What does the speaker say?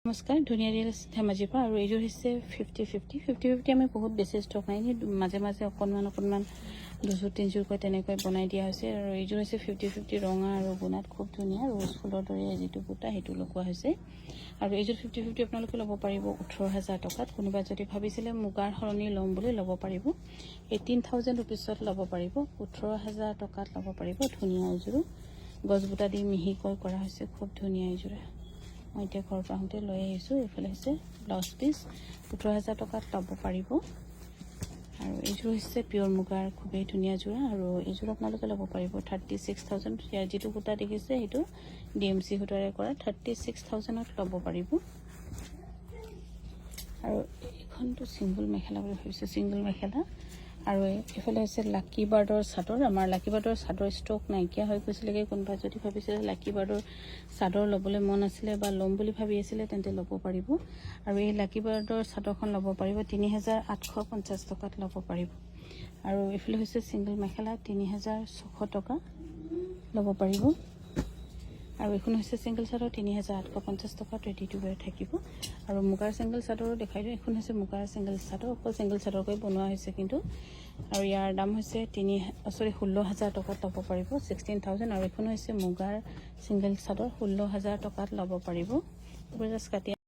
নমস্কাৰ, ধুনীয়া ৰিয়েল ধেমাজিৰ পৰা। আৰু এইযোৰ হৈছে 50-50 আমি বহুত বেছি ষ্টক নাই, মাজে মাজে অকণমান দুযোৰ তিনিযোৰকৈ তেনেকৈ বনাই দিয়া হৈছে। আৰু এইযোৰ হৈছে 50-50 ৰঙা আৰু গুণাত খুব ধুনীয়া ৰ'জ ফুলৰ দৰে যিটো বুটা সেইটো লগোৱা হৈছে। আৰু এইযোৰ 50-50 আপোনালোকে ল'ব পাৰিব 18,000 টকাত। কোনোবা যদি ভাবিছিলে মুগাৰ সলনি ল'ম বুলি ল'ব পাৰিব, 18,000 ৰুপিছত ল'ব পাৰিব, 18,000 টকাত ল'ব পাৰিব। ধুনীয়া এইযোৰো গছ বুটা দি মিহিকৈ কৰা হৈছে, খুব ধুনীয়া এইযোৰে। মই এতিয়া ঘৰৰ পৰা আহোঁতে লৈ আহিছোঁ। এইফালে হৈছে ব্লাউজ পিচ, 18,000 টকাত ল'ব পাৰিব। আৰু এইযোৰ হৈছে পিয়ৰ মুগাৰ খুবেই ধুনীয়া যোৰা। আৰু এইযোৰ আপোনালোকে ল'ব পাৰিব 36,000। ইয়াৰ যিটো সূতা দেখিছে সেইটো DMC সূতাৰে কৰা, 36,000ত ল'ব পাৰিব। আৰু এইখনটো ছিংগল মেখেলা বুলি ভাবিছোঁ, ছিংগল মেখেলা। আৰু এইফালে হৈছে লাকি বাৰ্ডৰ চাদৰ। আমাৰ লাকি বাৰ্ডৰ চাদৰ ষ্টক নাইকিয়া হৈ গৈছিলেগৈ। কোনোবা যদি ভাবিছিলে লাকি বাৰ্ডৰ চাদৰ ল'বলৈ মন আছিলে বা ল'ম বুলি ভাবি আছিলে তেন্তে ল'ব পাৰিব। আৰু এই লাকি বাৰ্ডৰ চাদৰখন ল'ব পাৰিব 3,850 টকাত ল'ব পাৰিব। আৰু এইফালে হৈছে ছিংগল মেখেলা, 3,600 টকা ল'ব পাৰিব। আৰু এইখন হৈছে ছিংগল চাদৰ, 3,850 টকাত ৰেডি টু ৱেৰ থাকিব। আৰু মুগাৰ ছিংগল চাদৰো দেখাই দিওঁ। এইখন হৈছে মুগাৰ ছিংগল চাদৰ, অকল ছিংগল চাদৰকৈ বনোৱা হৈছে কিন্তু। আৰু ইয়াৰ দাম হৈছে 16,000 টকাত ল'ব পাৰিব, 16,000। আৰু এইখন হৈছে মুগাৰ ছিংগল চাদৰ, 16,000 টকাত ল'ব পাৰিব। জাষ্ট কাটি